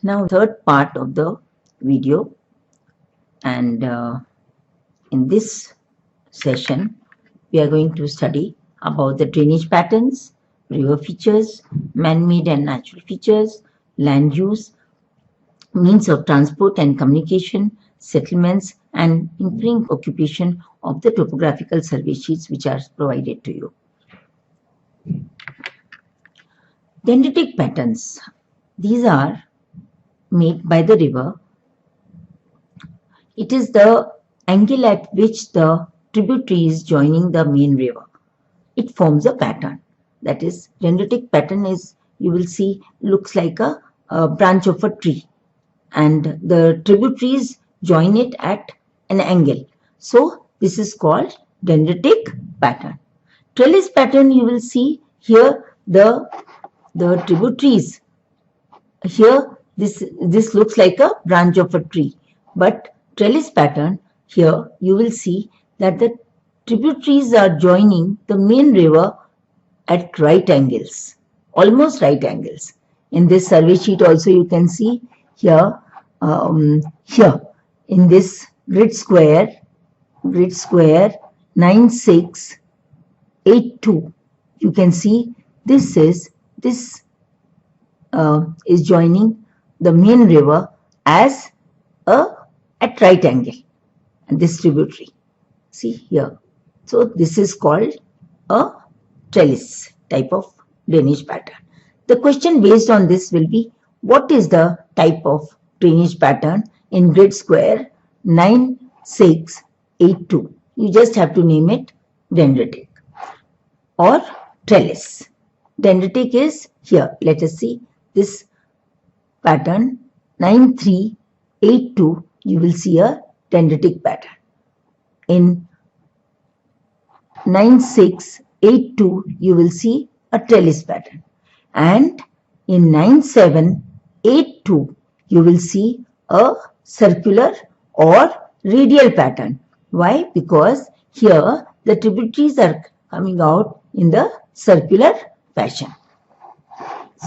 Now third part of the video, and in this session we are going to study about the drainage patterns, river features, man-made and natural features, land use, means of transport and communication, settlements, and inferring occupation of the topographical survey sheets which are provided to you. Dendritic patterns. These are made by the river. It is the angle at which the tributary is joining the main river. It forms a pattern. That is, dendritic pattern is, you will see, looks like a branch of a tree, and the tributaries join it at an angle. So this is called dendritic pattern. Trellis pattern, you will see here the tributaries. Here this looks like a branch of a tree, but trellis pattern, here you will see that the tributaries are joining the main river at right angles, almost right angles. In this survey sheet also you can see here, here in this grid square 9682, you can see this is joining the main river as at right angle, and this tributary, see here. So this is called a trellis type of drainage pattern. The question based on this will be, what is the type of drainage pattern in grid square 9682? You just have to name it dendritic or trellis. Dendritic is here. Let us see this pattern 9382. You will see a dendritic pattern. In 9682, you will see a trellis pattern. And in 9782, you will see a circular or radial pattern. Why? Because here the tributaries are coming out in the circular fashion.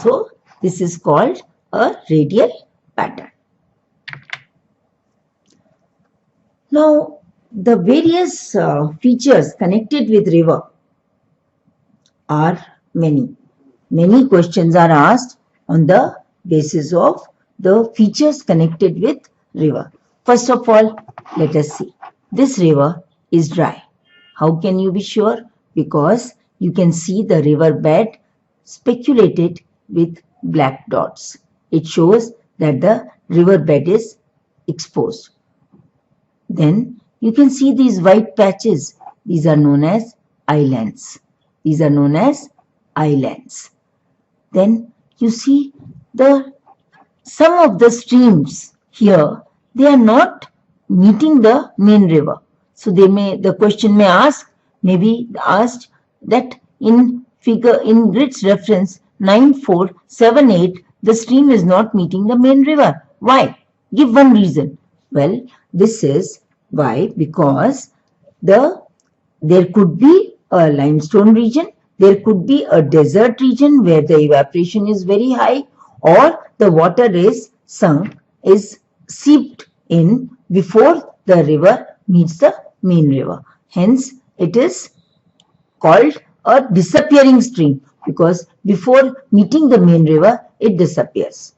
So this is called a radial pattern. Now, the various features connected with river are many. Many questions are asked on the basis of the features connected with river. First of all, let us see. This river is dry. How can you be sure? Because you can see the river bed speculated with black dots. It shows that the river bed is exposed. Then you can see these white patches. These are known as islands. These are known as islands. Then you see some of the streams here, they are not meeting the main river. So the question may be asked that in grid's reference 9478, the stream is not meeting the main river. Why? Give one reason. Well, this is why, because there could be a limestone region, there could be a desert region where the evaporation is very high, or the water is seeped in before the river meets the main river. Hence, it is called a disappearing stream, because before meeting the main river, it disappears.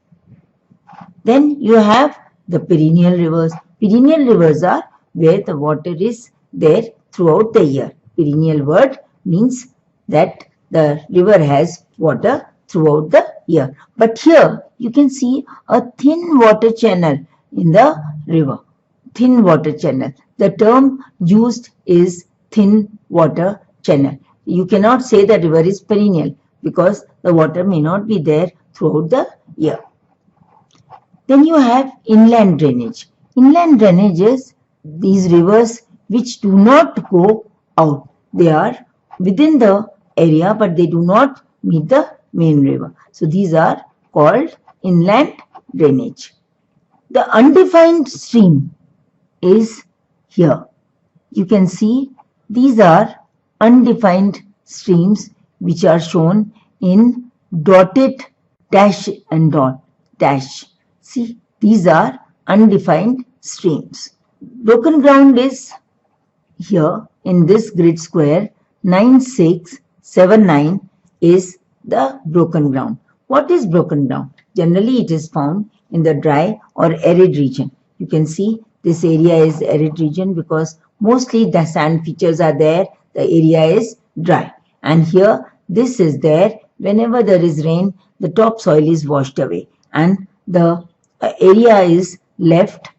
Then you have the perennial rivers. Perennial rivers are where the water is there throughout the year. Perennial word means that the river has water throughout the year. But here you can see a thin water channel in the river. Thin water channel. The term used is thin water channel. You cannot say the river is perennial because the water may not be there throughout the year. Then you have inland drainage. Inland drainage is these rivers which do not go out. They are within the area, but they do not meet the main river. So these are called inland drainage. The undefined stream is here. You can see these are undefined streams which are shown in dotted dash and dot dash. See, these are undefined streams. Broken ground is here in this grid square. 9679 is the broken ground. What is broken ground? Generally it is found in the dry or arid region. You can see this area is arid region because mostly the sand features are there. The area is dry, and here this is there. Whenever there is rain, the topsoil is washed away and the area is left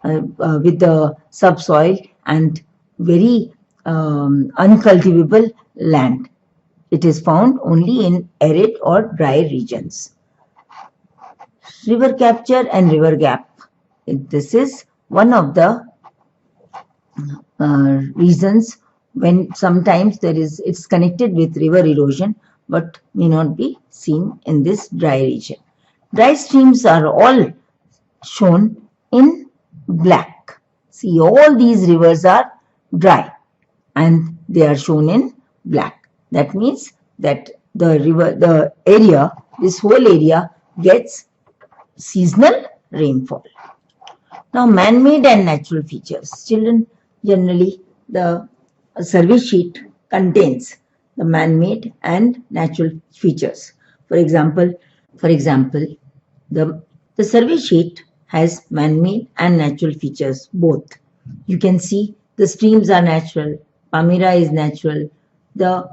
with the subsoil and very uncultivable land. It is found only in arid or dry regions. River capture and river gap. This is one of the reasons when sometimes it's connected with river erosion but may not be seen in this dry region. Dry streams are all shown in black. See, all these rivers are dry and they are shown in black. That means that the area, this whole area gets seasonal rainfall. Now, man-made and natural features. Children, generally the survey sheet contains the man-made and natural features. For example, the survey sheet has man-made and natural features both. You can see the streams are natural, Palmyra is natural, the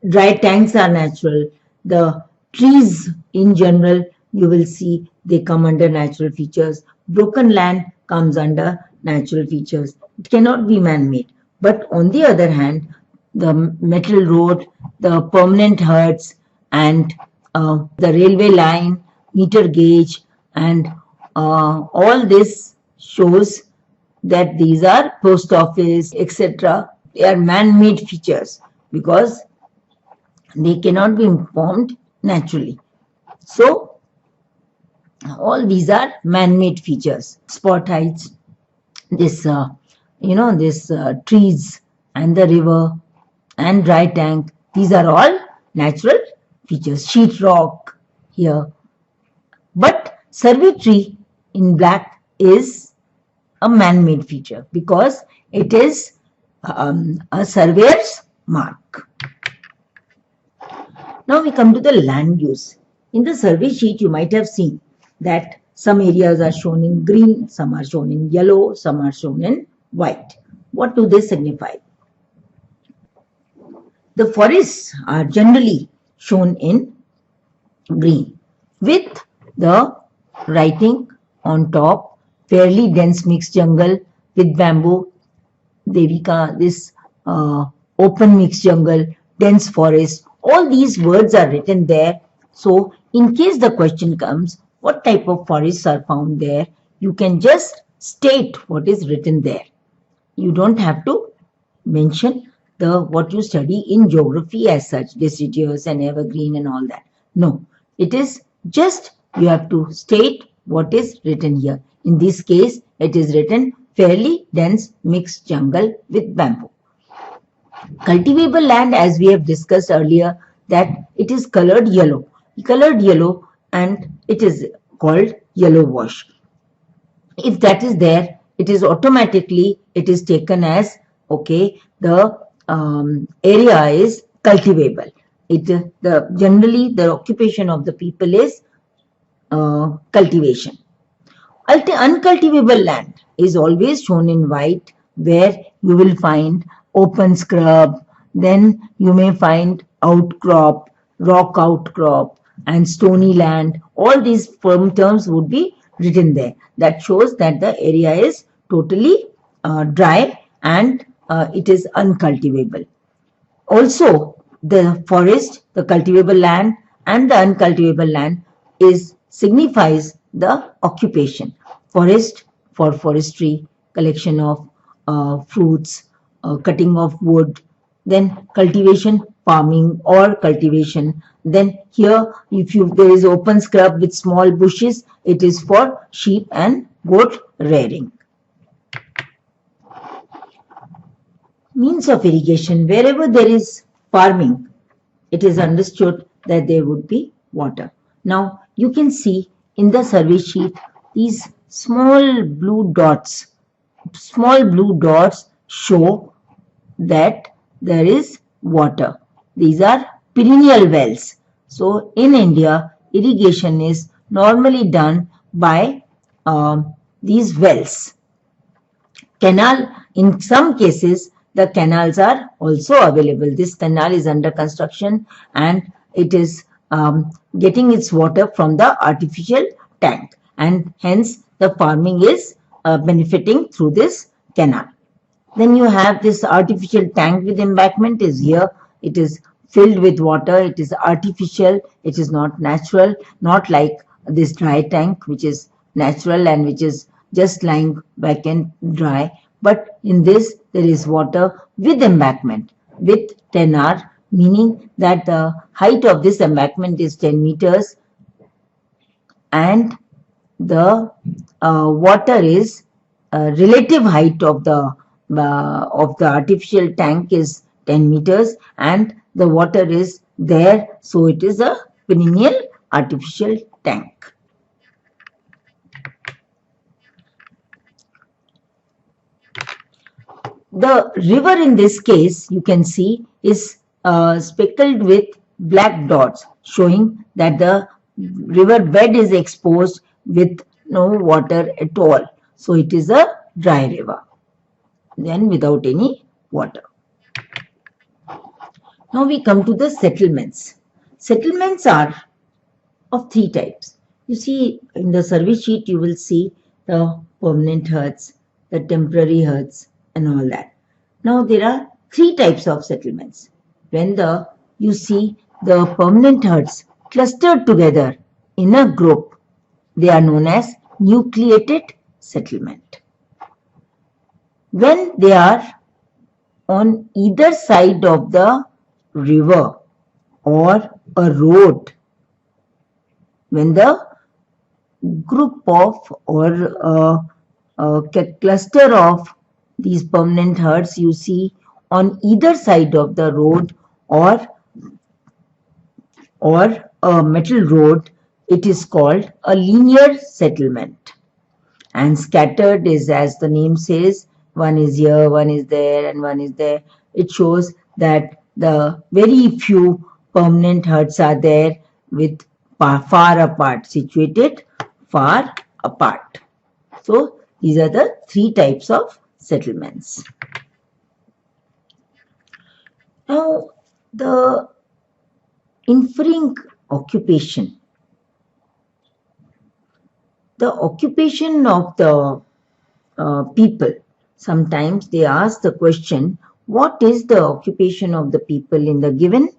dry tanks are natural, the trees in general you will see they come under natural features. Broken land comes under natural features. It cannot be man-made. But on the other hand, the metal road, the permanent huts, and the railway line, meter gauge, and all this shows that these are post office, etc. They are man-made features because they cannot be formed naturally. So, all these are man-made features. Spot heights, this trees and the river and dry tank, these are all natural features. Sheet rock here, but survey tree in black is a man-made feature because it is a surveyor's mark. Now we come to the land use. In the survey sheet you might have seen that some areas are shown in green, some are shown in yellow, some are shown in white. What do they signify? The forests are generally shown in green with the writing on top, fairly dense mixed jungle with bamboo, Devika, this open mixed jungle, dense forest. All these words are written there. So in case the question comes, what type of forests are found there, you can just state what is written there. You don't have to mention what you study in geography as such, deciduous and evergreen and all that. No, it is just you have to state what is written here. In this case, it is written fairly dense mixed jungle with bamboo. Cultivable land, as we have discussed earlier, that it is colored yellow, and it is called yellow wash. If that is there, it is automatically, it is taken as, okay, the area is cultivable. Generally the occupation of the people is cultivation. Uncultivable land is always shown in white, where you will find open scrub, then you may find outcrop, rock outcrop, and stony land. All these firm terms would be written there. That shows that the area is totally dry and it is uncultivable. Also, the forest, the cultivable land and the uncultivable land signifies the occupation. Forest for forestry, collection of fruits, cutting of wood, then cultivation, farming or cultivation. Then here, if there is open scrub with small bushes, it is for sheep and goat rearing. Means of irrigation. Wherever there is farming, it is understood that there would be water. Now, you can see in the survey sheet, these small blue dots show that there is water. These are perennial wells. So in India, irrigation is normally done by these wells. Canal, in some cases, the canals are also available. This canal is under construction and it is getting its water from the artificial tank, and hence the farming is benefiting through this canal. Then you have this artificial tank with embankment is here. It is filled with water. It is artificial. It is not natural, not like this dry tank, which is natural and which is just lying back and dry. But in this, there is water with embankment, with 10R, meaning that the height of this embankment is 10 meters and the water is relative height of the artificial tank is 10 meters and the water is there, so it is a perennial artificial tank. The river in this case, you can see, is speckled with black dots, showing that the river bed is exposed with no water at all. So it is a dry river, then without any water. Now we come to the settlements. Settlements are of three types. You see in the survey sheet, you will see the permanent huts, the temporary huts, and all that. Now there are three types of settlements. When you see the permanent huts clustered together in a group, they are known as nucleated settlement. When they are on either side of the river or a road, when the group of or a cluster of these permanent huts you see on either side of the road or a metal road, it is called a linear settlement. And scattered is, as the name says, one is here, one is there, and one is there. It shows that the very few permanent huts are there with far apart, situated far apart. So these are the three types of settlements. Now the inferring occupation. The occupation of the people. Sometimes they ask the question, what is the occupation of the people in the given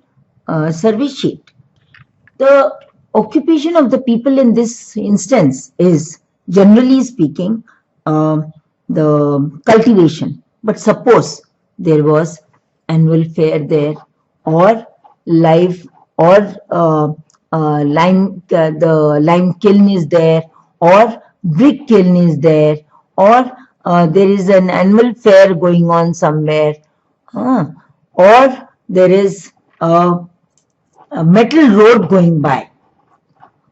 survey sheet? The occupation of the people in this instance is, generally speaking, the cultivation. But suppose there was annual fair there, or live, or the lime kiln is there, or brick kiln is there, or there is an annual fair going on somewhere, or there is a metal road going by,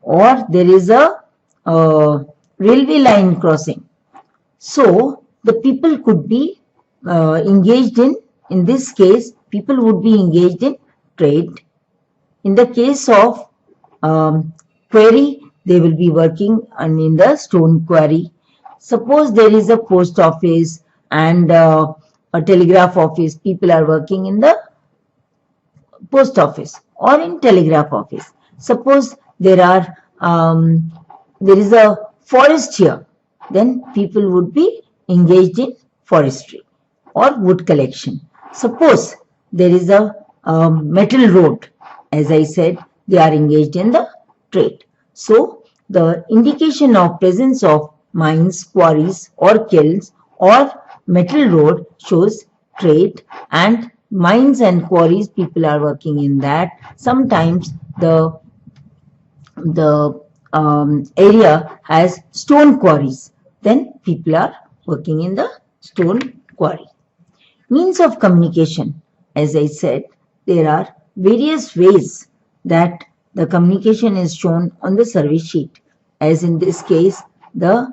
or there is a railway line crossing. So the people could be engaged in this case, people would be engaged in trade. In the case of quarry, they will be working in the stone quarry. Suppose there is a post office and a telegraph office, people are working in the post office or in telegraph office. Suppose there is a forest here, then people would be engaged in forestry or wood collection. Suppose there is a metal road, as I said, they are engaged in the trade. So the indication of presence of mines, quarries or kilns or metal road shows trade, and mines and quarries, people are working in that. Sometimes the area has stone quarries, then people are working in the stone quarry. Means of communication, as I said, there are various ways that the communication is shown on the survey sheet. as in this case, the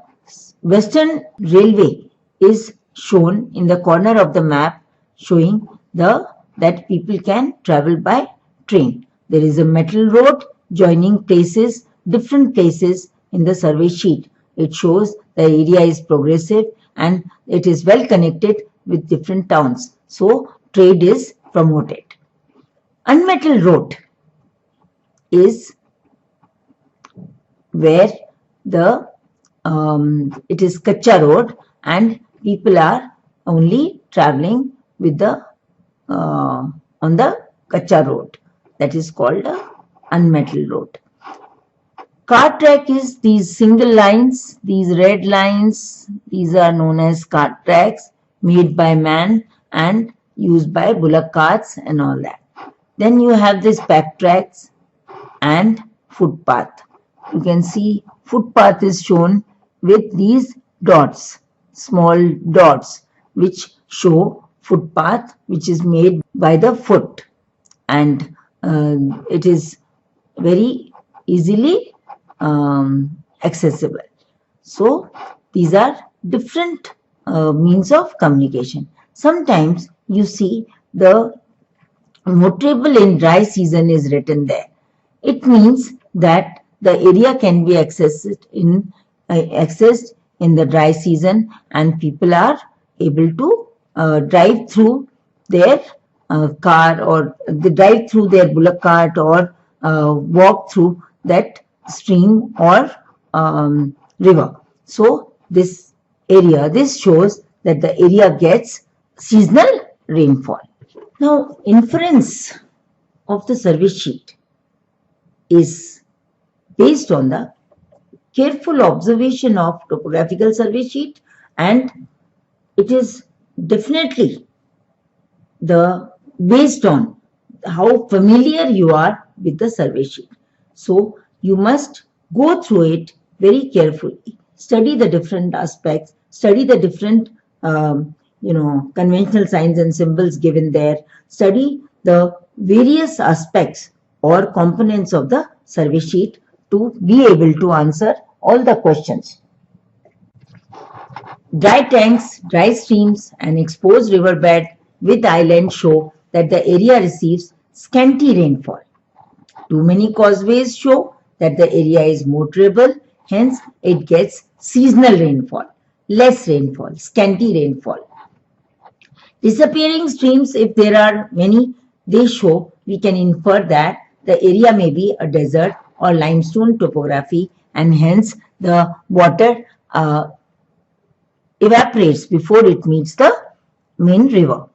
Western Railway is shown in the corner of the map, showing that people can travel by train. There is a metal road joining different places in the survey sheet. It shows the area is progressive and it is well connected with different towns. So trade is promoted. Unmetal road is where it is Kacha road and people are only traveling with on the Kacha road. That is called a unmetal road. Car track is these single lines, these red lines, these are known as car tracks made by man and used by bullock carts and all that. Then you have these pack tracks and footpath. You can see footpath is shown with these dots, small dots, which show footpath which is made by the foot, and it is very easily accessible. So these are different means of communication. Sometimes you see the motorable in dry season is written there. It means that the area can be accessed in the dry season and people are able to drive through their car, or they drive through their bullock cart, or walk through that stream or river. So this shows that the area gets seasonal rainfall. Now, inference of the survey sheet is based on the careful observation of topographical survey sheet, and it is definitely based on how familiar you are with the survey sheet. So you must go through it very carefully, study the different aspects, study the different conventional signs and symbols given there, study the various aspects or components of the survey sheet to be able to answer all the questions. Dry tanks, dry streams, and exposed riverbed with islands show that the area receives scanty rainfall. Too many causeways show that the area is motorable, hence it gets seasonal rainfall, less rainfall, scanty rainfall. Disappearing streams, if there are many, they show, we can infer that the area may be a desert or limestone topography, and hence the water evaporates before it meets the main river.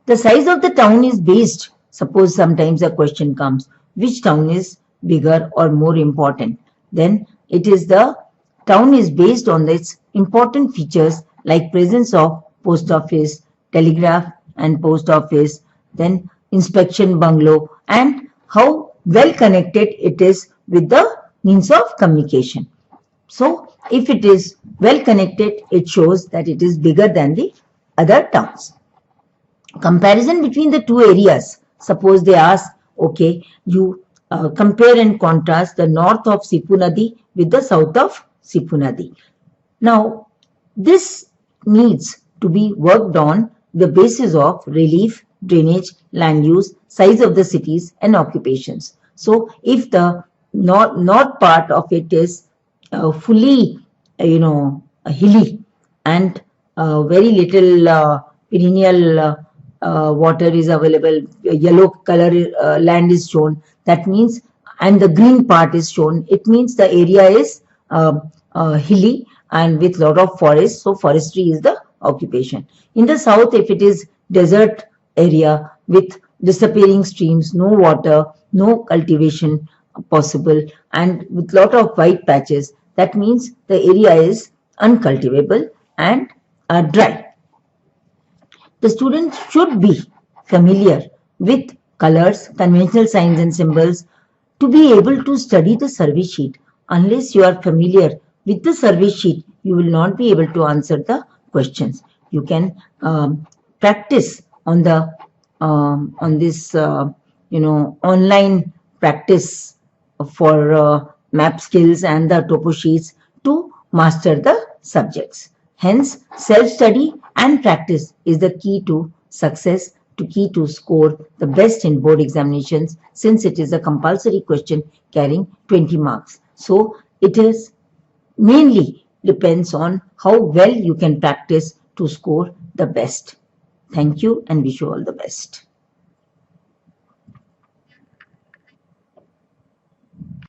The size of the town is based, suppose sometimes a question comes, which town is bigger or more important? Then it is the town is based on its important features like presence of post office, telegraph and post office, then inspection bungalow, and how well connected it is with the means of communication. So if it is well connected, it shows that it is bigger than the other towns. Comparison between the two areas. Suppose they ask, okay, you compare and contrast the north of Sipu Nadi with the south of Sipu Nadi. Now, this needs to be worked on the basis of relief, drainage, land use, size of the cities and occupations. So, if the north part of it is fully, hilly and very little perennial water is available, yellow color land is shown, that means, and the green part is shown, it means the area is hilly and with lot of forest, so forestry is the occupation. In the south, if it is desert area with disappearing streams, no water, no cultivation possible, and with lot of white patches, that means the area is uncultivable and dry. The student should be familiar with colors, conventional signs and symbols to be able to study the survey sheet. Unless you are familiar with the survey sheet, you will not be able to answer the questions. You can practice on the on this online practice for map skills and the topo sheets to master the subjects. Hence, self-study and practice is the key to success, to key to score the best in board examinations, since it is a compulsory question carrying 20 marks. So it is mainly depends on how well you can practice to score the best. Thank you and wish you all the best.